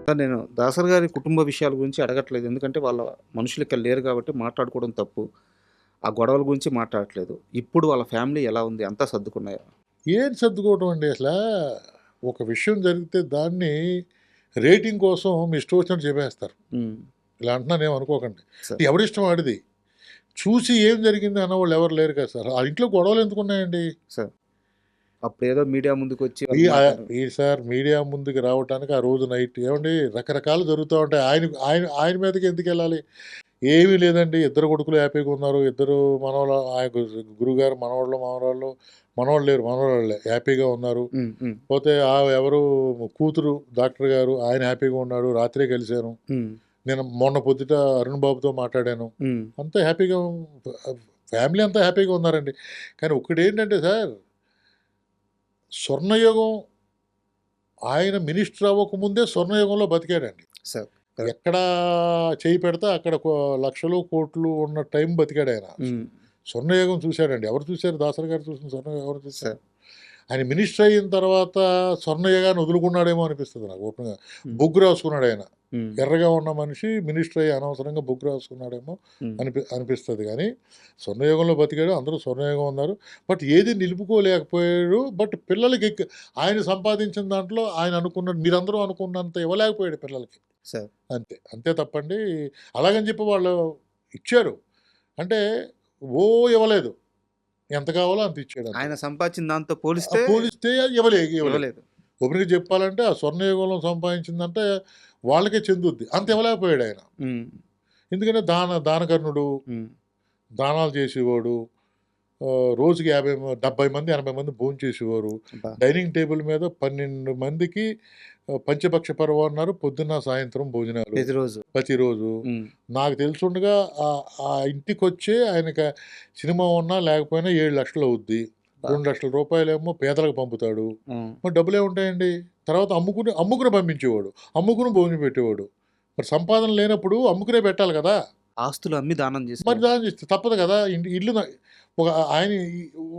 Sir నేను దాసరి గారి కుటుంబ విషయాల గురించి అడగట్లేదు. ఎందుకంటే వాళ్ళ మనుషులు ఇక్కడ లేరు కాబట్టి మాట్లాడుకోవడం తప్పు. ఆ గొడవల గురించి మాట్లాడట్లేదు. ఇప్పుడు వాళ్ళ ఫ్యామిలీ ఎలా ఉంది? అంతా సర్దుకున్నాయా? ఏం సర్దుకోవటం అండి అసలా? ఒక విషయం జరిగితే దాన్ని రేటింగ్ కోసం మీ ఇష్టం వచ్చినట్టు చెప్పేస్తారు. హ్మ్. ఇలా అంటున్నానేమో అనుకోకండి. సార్. ఎవరిష్టం వాడిది. చూసి ఏం జరిగింది అన్నవాళ్ళు ఎవరు లేరు కదా సార్. ఆ ఇంట్లో గొడవలు ఎందుకున్నాయండి? సార్. అప్పుడేదో మీడియా ముందుకొచ్చి ఈ వాళ్ళు మాట్లాడారు. ఈ సార్ మీడియా ముందుకు రావటానికి ఆ రోజు నైట్ ఏవండీ రకరకాలు జరుగుతా ఉంటాయి. ఆయన ఆయన ఆయన మీదకి ఎందుకెళ్ళాలి? ఏమీ లేదండి. ఇద్దరు కొడుకులు హ్యాపీగా ఉన్నారు. ఇద్దరు మనవళ్ళు గురువుగారు మనవళ్ళు మనవాళ్ళు లేరు. మనవరాళ్ళే హ్యాపీగా ఉన్నారు. హ్మ్. హ్మ్. పోతే ఎవరు కూతురు డాక్టర్ గారు ఆయన హ్యాపీగా ఉన్నాడు. రాత్రే కలిసాను. హ్మ్. నేను మొన్న పొద్దుట అరుణ్ బాబుతో మాట్లాడాను. హ్మ్. అంతా హ్యాపీగా ఫ్యామిలీ అంతా హ్యాపీగా ఉన్నారండి. కానీ ఒక్కటేంటంటే సార్, స్వర్ణయుగం ఆయన మినిస్టర్ అవ్వకముందే స్వర్ణయుగంలో బతికాడండి. సార్. కరెక్ట్. ఎక్కడ చేయి పెడితే అక్కడ లక్షలు, కోట్లు ఉన్న టైం బతికాడాయన. హ్మ్. స్వర్ణయుగం చూసాడండి. ఎవరు చూసారు? దాసరి గారు చూసిన స్వర్ణయుగం ఎవరు చూసారు? సార్. ఆయన మినిస్టర్ అయిన తర్వాత స్వర్ణయుగాన్ని వదులుకున్నాడేమో అనిపిస్తుంది నాకు ఓపెన్‌గా. హ్మ్. బొగ్గు రాసుకున్నాడు ఆయన. హ్మ్. ఎర్రగా ఉన్న మనిషి మినిస్టర్ అయ్యి అనవసరంగా బొగ్గు రాసుకున్నాడేమో హ్మ్. అనిపిస్తది గానీ, స్వర్ణయుగంలో బతికాడు. అందరూ స్వర్ణయుగం ఉన్నారు. బట్ ఏది నిలుపుకోలేకపోయాడు. బట్ పిల్లలకి ఆయన సంపాదించిన దాంట్లో ఆయన అనుకున్న మీరందరూ అనుకున్నంత ఇవ్వలేకపోయాడు పిల్లలకి. సార్. అంతే. అంతే తప్పండి. అలాగని చెప్పి వాళ్ళు ఇచ్చారు. అంటే ఇవ్వలేదు. ఎంత కావాలో అంత ఇచ్చాడంతే. ఆయన సంపాదించిన దాంతో పోలిస్తే పోలిస్తే ఇవ్వలేదు. ఇవ్వలేదు. ఓపెన్‌గా చెప్పాలంటే ఆ స్వర్ణయుగంలో సంపాదించిందంటే వాళ్ళకే చెందుద్ది. అంత ఇవ్వలేకపోయాడాయన. హ్మ్. ఎందుకంటే దానకర్ణుడు, హ్మ్. దానాలు చేసేవాడు. రోజుకి 70 మంది, 80 మంది భోంచేసేవారు. అబ్బా! డైనింగ్ టేబుల్ మీద 12 మందికి పంచభక్ష పరమాన్నాలు పొద్దున్న, సాయంత్రం భోజనాలు ప్రతిరోజు. ప్రతిరోజు. హ్మ్. నాకు తెలిసుండగా ఆ ఇంటికొచ్చే ఆయనకి సినిమా ఉన్నా లేకపోయినా 7,00,000 అవుద్ది. అబ్బా! రూ. 2,00,000 పేదలకు పంపుతాడు. హ్మ్. మరి డబ్బులేముంటాయండి? తర్వాత అమ్ముకుని పంపించేవాడు. అమ్ముకుని భోజనం పెట్టేవాడు. మరి సంపాదన లేనప్పుడు అమ్ముకునే పెట్టాలి కదా! ఆస్తులు అమ్మి దానం మరి చేసేవారు. దానం చేస్తే తప్పదు కదా! ఇల్లు ఒక ఆయన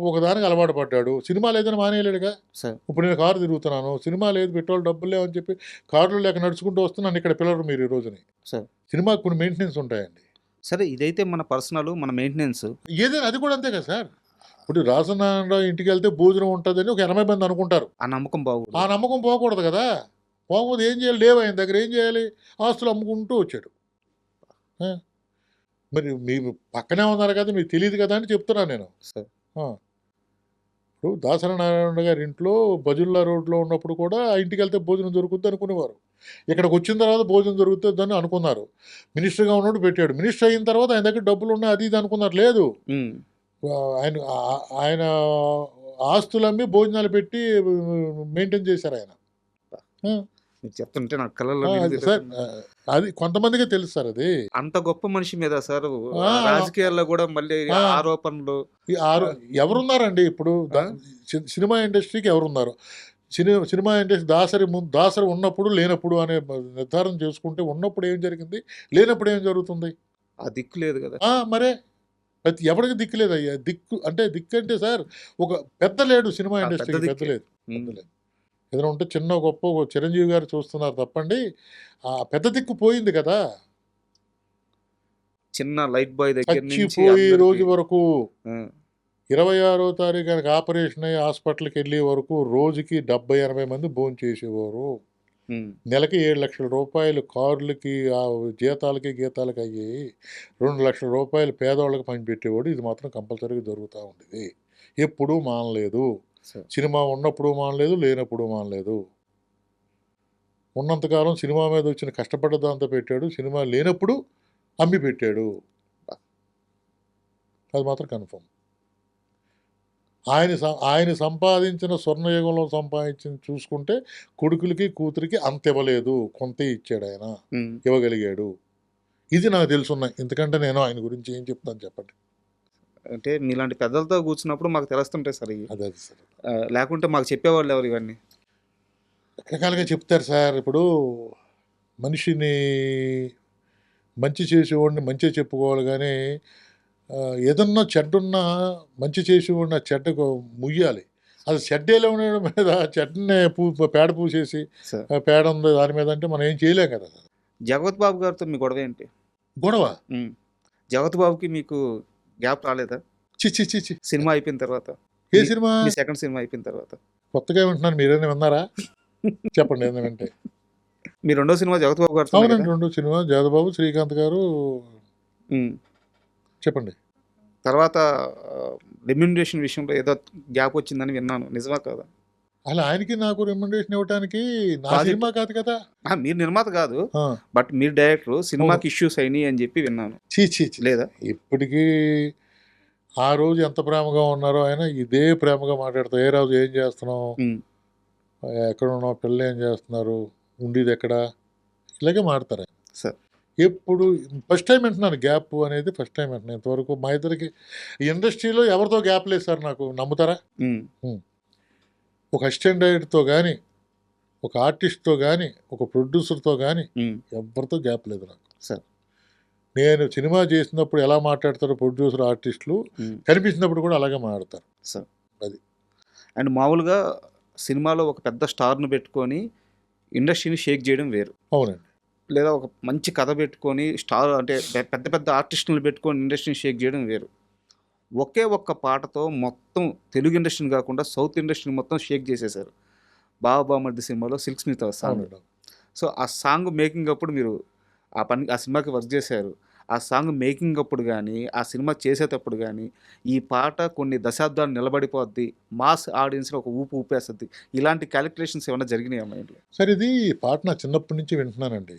ఒకదానికి అలవాటు పడ్డాడు. సినిమా లేదని మానేయలేడుగా. సార్. ఇప్పుడు నేను కారు తిరుగుతున్నాను. సినిమా లేదు, పెట్రోల్ డబ్బులు లేవని చెప్పి కారులో లేక నడుచుకుంటూ వస్తున్నాను. ఇక్కడ పిలవరు మీరు ఈ రోజుని. సార్. సినిమాకి కొన్ని మెయింటెనెన్స్ ఉంటాయండి. సరే ఇదైతే మన పర్సనలు, మన మెయింటెనెన్స్. ఏదైనా అది కూడా అంతే కదా సార్. ఇప్పుడు రాజనారాయణరావు ఇంటికెళ్తే భోజనం ఉంటదని ఒక 80 మంది అనుకుంటారు. ఆ నమ్మకం ఆ బాగూడదు. నమ్మకం పోకూడదు కదా! పోకపోతే ఏం చేయాలి? లేవు ఆయన దగ్గర ఏం చేయాలి? ఆస్తులు అమ్ముకుంటూ వచ్చాడు. ఆ! మరి మీరు పక్కనే ఉన్నారు కదా! మీకు తెలీదు కదా! అని చెప్తున్నాను నేను. సార్. ఆ! ఇప్పుడు దాసరి నారాయణ గారి ఇంట్లో బజుల్లా రోడ్‌లో ఉన్నప్పుడు కూడా ఆ ఇంటికెళ్తే భోజనం దొరుకుద్ది అనుకునేవారు. ఇక్కడికొచ్చిన తర్వాత భోజనం దొరుకుతదని అనుకున్నారు. మినిస్టర్‌గా ఉన్నప్పుడు పెట్టాడు. మినిస్టర్ అయిన తర్వాత ఆయన దగ్గర డబ్బులున్నాయి అది ఇది అనుకున్నారు. లేదు. హ్మ్. ఆయన ఆస్తులమ్మి భోజనాలు పెట్టి మెయింటైన్ చేశారాయన. ఆ! మీరు చెప్తుంటే నాకు కళ్ళల్లో ఆ! నీళ్ళు అది సార్ తిరుగుతున్నాయి. అది కొంతమందికే తెలుసు సార్ అది. అంత గొప్ప మనిషి మీద సారు ఆ! రాజకీయాల్లో గూడా మళ్ళీ ఆ! ఆరోపణలు. ఈ ఆరో ఆహ్, ఎవరున్నారండి ఇప్పుడు ఆ! సినిమా ఇండస్ట్రీకి ఎవరున్నారు? సినిమా ఇండస్ట్రీ దాసరి ఉన్నప్పుడు, లేనప్పుడు అనే నిర్ధారణ చేసుకుంటే ఉన్నప్పుడు ఏం జరిగింది? లేనప్పుడు ఏం జరుగుతుంది? ఆ దిక్కు లేదు గదా! మరే ఎవడికి దిక్కు లేదయ్యా. దిక్కంటే సార్ ఒక పెద్ద లేడు సినిమా ఆ పెద్ద ఇండస్ట్రీకి పెద్ద దిక్కే. లేదు. పెద్ద హ్మ్. లేదు. ఏదైనా ఉంటే చిన్న గొప్ప ఒక చిరంజీవి గారు చూస్తున్నారు తప్పండి. ఆ పెద్ద దిక్కు పోయింది కదా! చిన్న లైట్ బాయ్ దగ్గర నుంచి చచ్చిపోయే అందరికి. రోజు వరకు ఆ! 26వ తారీఖు ఆయనకి ఆపరేషన్ అయ్యి హాస్పిటల్‌కెళ్ళే వరకు రోజుకి 70, 80 మంది భోంచేసేవారు. హ్మ్. నెలకి రూ. 7,00,000 కార్లకి, జీతాలకి, గీతాలకి అయ్యేయి. రూ. 2,00,000 పేదోళ్ళకి పంచిపెట్టేవాడు. ఇది మాత్రం కంపల్సరీగా జరుగుతా ఉండేది. ఎప్పుడూ మానలేదు. సార్. సినిమా ఉన్నప్పుడు మానలేదు, లేనప్పుడు మానలేదు. ఉన్నంత కాలం సినిమా మీద వచ్చిన కష్టపడ్డ దాంతో పెట్టాడు. సినిమా లేనప్పుడు అమ్మి పెట్టాడు. అది మాత్రం కన్ఫర్మ్. ఆయన సంపాదించిన స్వర్ణయుగంలో సంపాదించింది చూసుకుంటే కొడుకులకి, కూతురికి అంత ఇవ్వలేదు. కొంతే ఇచ్చాడాయన. హ్మ్. ఇవ్వగలిగాడు. ఇది నాకు తెలుసున్నాయి. ఎందుకంటే నేను ఆయన గురించి ఏం చెప్తాను చెప్పండి. అంటే మీలాంటి పెద్దలతో కూర్చున్నప్పుడు మాకు తెలుస్తుంటాయి సార్ ఇయి. అదే సార్. లేకుంటే మాకు చెప్పేవాళ్ళెవరు ఇవన్నీ? రకరకాలుగా చెప్తారు సార్. ఇప్పుడు మనిషిని మంచి చేసేవాడిని మంచే చెప్పుకోవాలి గానీ, ఏదన్నా చెడ్డున్నా మంచి చేసేవాడిని ఆ చెడ్డకు ముయ్యాలి. అది షెడ్డేలో ఉండడం మీద చెట్ని పేడ పూసేసి సార్ పేడ ఉంది దాని మీద అంటే మనం ఏం చేయలేం కదా. జగపతి బాబు గారితో మీ గొడవ ఏంటి? గొడవ జగపతి బాబుకి మీకు గ్యాప్ రాలేదా చిచ్చి చిచ్చి సినిమా అయిపోయిన తర్వాత? ఏ సినిమా? మీ సెకండ్ సినిమా అయిపోయిన తర్వాత. కొత్తగా వింటున్నాను, మీరేమైనా విన్నారా? చెప్పండి ఏదైనా వింటే. మీ రెండో సినిమా జగపతి బాబు గారితో అవునండి, రెండు సినిమా జగబాబు శ్రీకాంత్ గారు. చెప్పండి. తర్వాత రెమ్యూనరేషన్ విషయంలో ఏదో గ్యాప్ వచ్చిందని విన్నాను, నిజమా కాదా? అలా ఆయనకి నాకు రికమెండేషన్ ఇవ్వడానికి నా Project- సినిమా కాదు కదా. మీరు నిర్మాత కాదు, ఆ, బట్ మీరు డైరెక్టర్, సినిమాకి ఇష్యూస్ అయినాయి అని చెప్పి విన్నాను. చీ చీ చీ. లేదా? ఇప్పటికీ ఆ రోజు ఎంత ప్రేమగా ఉన్నారో ఆయన ఇదే ప్రేమగా మాట్లాడతారు. ఏ రోజు ఏం చేస్తున్నావు, ఉమ్, ఎక్కడ ఉన్నావు, పిల్లలు ఏం చేస్తున్నారు, ఉండేది ఎక్కడ, ఇలాగే మాడతారు ఆయన. సార్ ఎప్పుడు ఫస్ట్ టైం వింటున్నాను గ్యాప్ అనేది, ఫస్ట్ టైం వింటున్నాను. ఇంతవరకు మా ఇద్దరికి ఈ ఇండస్ట్రీలో ఎవరితో గ్యాప్ లేదు సార్, నాకు నమ్ముతారా? ఉమ్, ఒక అసిస్టెంట్ డైరెక్టర్తో కానీ, ఒక ఆర్టిస్ట్తో కానీ, ఒక ప్రొడ్యూసర్తో కానీ ఉమ్, ఎవరితో గ్యాప్ లేదు నాకు. సార్ నేను సినిమా చేసినప్పుడు ఎలా మాట్లాడతారో ప్రొడ్యూసర్ ఆర్టిస్టులు, కనిపించినప్పుడు కూడా అలాగే మాట్లాడతారు. సార్ అది. అండ్ మామూలుగా సినిమాలో ఒక పెద్ద స్టార్ను పెట్టుకొని ఇండస్ట్రీని షేక్ చేయడం వేరు, అవునండి. లేదా ఒక మంచి కథ పెట్టుకొని స్టార్ అంటే పెద్ద పెద్ద ఆర్టిస్టులను పెట్టుకొని ఇండస్ట్రీని షేక్ చేయడం వేరు. ఒకే ఒక్క పాటతో మొత్తం తెలుగు ఇండస్ట్రీని కాకుండా సౌత్ ఇండస్ట్రీని మొత్తం షేక్ చేసేశారు బాబా బామర్ది సినిమాలో సిల్క్ స్మిత సాంగ్. అవునండి. సో ఆ సాంగ్ మేకింగ్ అప్పుడు మీరు ఆ సినిమాకి వర్క్ చేశారు. ఆ సాంగ్ మేకింగ్ అప్పుడు కానీ, ఆ సినిమా చేసేటప్పుడు కానీ, ఈ పాట కొన్ని దశాబ్దాలు నిలబడిపోద్ది, మాస్ ఆడియన్స్ని ఒక ఊపు ఊపేస్తుంది, ఇలాంటి క్యాలిక్యులేషన్స్ ఏమైనా జరిగినాయి మైండ్లో? సరే, ఇది పాట నా చిన్నప్పటి నుంచి వింటున్నానండి.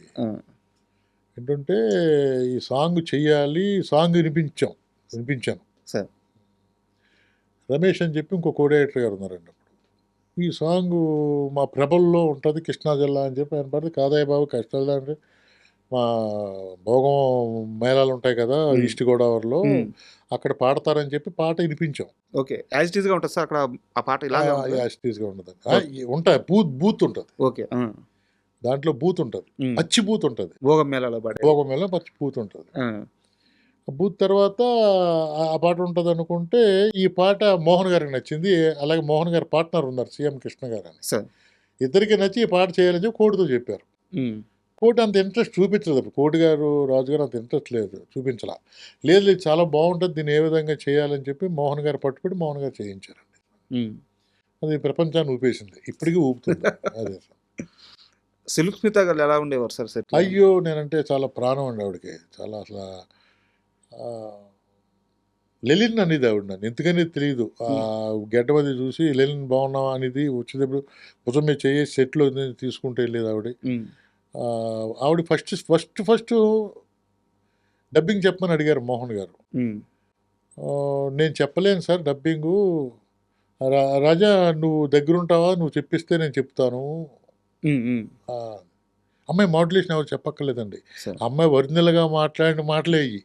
ఏంటంటే ఈ సాంగ్ చెయ్యాలి, సాంగ్ వినిపించాను. సార్ రమేష్ అని చెప్పి ఇంకో కోడైరెక్టర్ గారు ఉన్నారండి. అప్పుడు ఈ సాంగ్ మా ప్రభల్లో ఉంటుంది, కృష్ణా జిల్లా అని చెప్పి ఆయన పడితే, కాదయ్య బాబు కృష్ణా జిల్లా అంటే మా భోగం మేళాలు ఉంటాయి కదా ఈస్ట్ గోదావరిలో, అక్కడ పాడతారని చెప్పి పాట వినిపించాం. ఓకే, యాజ్ ఇట్ ఈస్గా ఉంటుంది సార్ అక్కడ ఆ పాట ఇలాగే ఉంటుందా? యాస్టీస్గా ఉండదు, ఉంటాయి బూత్ ఉంటుంది. ఓకే, దాంట్లో బూత్ ఉంటుంది, పచ్చి బూత్ ఉంటుంది. భోగం మేళాలో పాడే. భోగం మేళ పచ్చి బూత్ ఉంటుంది. బూత్ తర్వాత ఆ పాట ఉంటుంది అనుకుంటే, ఈ పాట మోహన్ గారికి నచ్చింది. అలాగే మోహన్ గారి పార్ట్నర్ ఉన్నారు సీఎం కృష్ణ గారు అని, సార్ ఇద్దరికి నచ్చి ఈ పాట చేయాలని చెప్పి కోటితో చెప్పారు. కోటి అంత ఇంట్రెస్ట్ చూపించలేదు అప్పుడు, కోటి గారు రాజు గారు అంత ఇంట్రెస్ట్ చూపించలా. లేదు చాలా బాగుంటుంది, దీన్ని ఏ విధంగా చేయాలని చెప్పి మోహన్ గారు పట్టుబడి మోహన్ గారు చేయించారండి. అది ప్రపంచాన్ని ఊపేసింది, ఇప్పటికీ ఊపుతుంది. అదే సార్. సిల్క్ స్మిత గారు ఎలా ఉండేవారు సార్ సెట్? అయ్యో, నేనంటే చాలా ప్రాణం అండి ఆవిడకి. చాలా అసలు లెలిన్ అనేది ఆవిడ, నన్ను ఎందుకనేది తెలియదు. గడ్డమది చూసి లెలిన్ బాగున్నావా అనేది వచ్చేటప్పుడు భుజం మీద చేసి సెట్లో తీసుకుంటే వెళ్ళేది ఆవిడ. ఆవిడ ఫస్ట్ డబ్బింగ్ చెప్పమని అడిగారు మోహన్ గారు. నేను చెప్పలేను సార్ డబ్బింగు, రాజా నువ్వు దగ్గరుంటావా, నువ్వు చెప్పిస్తే నేను చెప్తాను. అమ్మాయి మాడ్యులేషన్ ఎవరు చెప్పక్కర్లేదండి, అమ్మాయి ఒరిజినల్గా మాట్లాడిన మాటలే ఇవి,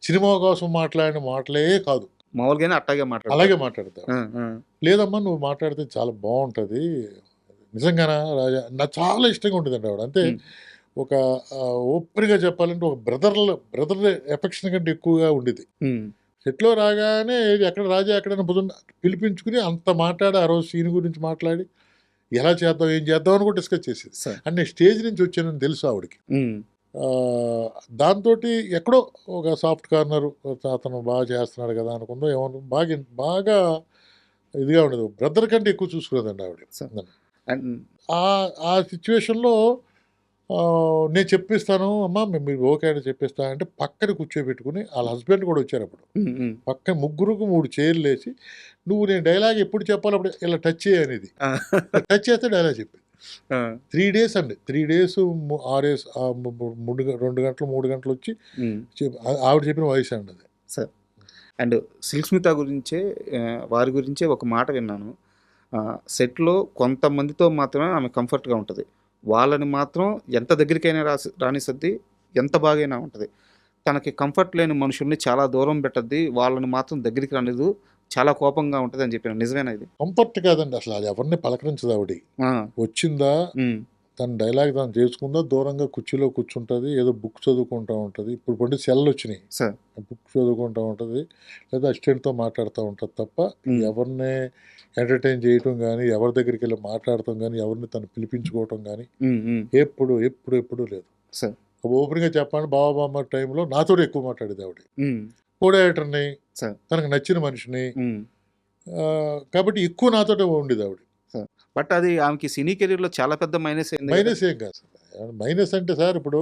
సినిమా కోసం మాట్లాడిన మాటలే కాదు, మామూలుగానే అలాగే మాట్లాడతావు. లేదమ్మా నువ్వు మాట్లాడితే చాలా బాగుంటుంది, నిజంగానా రాజా, నాకు చాలా ఇష్టంగా ఉంటుందండి ఆవిడ. అంతే, ఒక ఓపెన్గా చెప్పాలంటే ఒక బ్రదర్ ఎఫెక్షన్ కంటే ఎక్కువగా ఉండేది. సెట్లో రాగానే ఎక్కడ రాజా ఎక్కడైనా భుజం పిలిపించుకుని అంత మాట్లాడి, ఆ రోజు సీన్ గురించి మాట్లాడి ఎలా చేద్దాం ఏం చేద్దాం అని కూడా డిస్కస్ చేసేది. అంటే స్టేజ్ నుంచి వచ్చానని తెలుసు ఆవిడకి. దాంతో ఎక్కడో ఒక సాఫ్ట్ కార్నర్, అతను బాగా చేస్తున్నాడు కదా అనుకుందో ఏమన్నా, బాగా ఇదిగా ఉండదు, బ్రదర్ కంటే ఎక్కువ చూసుకునేదండి ఆవిడ. ఆ సిచ్యువేషన్లో నేను చెప్పిస్తాను అమ్మా, మీరు ఓకే అంటే చెప్పిస్తా అంటే పక్కన కూర్చోబెట్టుకుని, వాళ్ళ హస్బెండ్ కూడా వచ్చారు అప్పుడు, పక్కన ముగ్గురుకు 3 చైర్లు వేసి, నువ్వు నేను డైలాగ్ ఎప్పుడు చెప్పాలి అప్పుడు ఇలా టచ్ చేయనేది, టచ్ చేస్తే డైలాగ్ చెప్పింది. 3 days అండి, 3 days 6 days 2 గంటలు 3 గంటలు వచ్చి ఆవిడ చెప్పిన వాయిస్ అండి అది. సార్ అండ్ సిల్క్ స్మిత గురించే, వారి గురించే ఒక మాట విన్నాను, సెట్లో కొంతమందితో మాత్రమే ఆమె కంఫర్ట్గా ఉంటుంది, వాళ్ళని మాత్రం ఎంత దగ్గరికైనా రానిస్తుంది, ఎంత బాగైనా ఉంటుంది, తనకి కంఫర్ట్ లేని మనుషుల్ని చాలా దూరం పెట్టద్ది, వాళ్ళని మాత్రం దగ్గరికి రానిదు, చాలా కోపంగా ఉంటుంది అని చెప్పాను. నిజమేనా ఇది? కంఫర్ట్ కాదండి అసలు, అది ఎవరిని పలకరించదు ఆవిడ. వచ్చిందా తన డైలాగ్ తను చేసుకుందా, దూరంగా కుర్చీలో కూర్చుంటుంది, ఏదో బుక్ చదువుకుంటూ ఉంటుంది. ఇప్పుడు పండి సెల్ వచ్చినాయి, సార్. బుక్ చదువుకుంటూ ఉంటుంది, లేదా అసిస్టెంట్తో మాట్లాడుతూ ఉంటుంది తప్ప ఎవరిని ఎంటర్టైన్ చేయటం కానీ, ఎవరి దగ్గరికి వెళ్ళి మాట్లాడటం కానీ, ఎవరిని తను పిలిపించుకోవటం కానీ ఎప్పుడు ఎప్పుడు ఎప్పుడు లేదు. సార్. ఓపెన్గా చెప్పండి, బాబా టైంలో నాతో ఎక్కువ మాట్లాడేది ఆవిడ. కోడేటర్ని, సార్. తనకు నచ్చిన మనిషిని, కాబట్టి ఎక్కువ నాతోటే ఉండేది ఆవిడ. బట్ అది ఆమెకి సినీ కెరీర్లో చాలా పెద్ద మైనస్ అయింది. మైనస్ ఏం కాదు సార్. మైనస్ అంటే సార్ ఇప్పుడు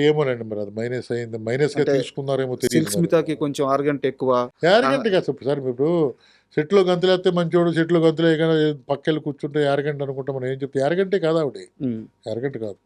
ఏమోనండి, మరి అది మైనస్ అయింది, మైనస్గా అంటే తీసుకున్నారేమో సిల్క్ తెలియదు. స్మితకి కొంచెం ఆర్గంట్ ఎక్కువ. యారగంట కాదు సార్. ఇప్పుడు సెట్లో గంతులేస్తే మంచోడు, సెట్లో గంతులు పక్కెళ్ళి కూర్చుంటే యారగంట అనుకుంటాం. మనం ఏం చెప్తే యారగంటే కాదు ఆవిడ, యారగంట కాదు.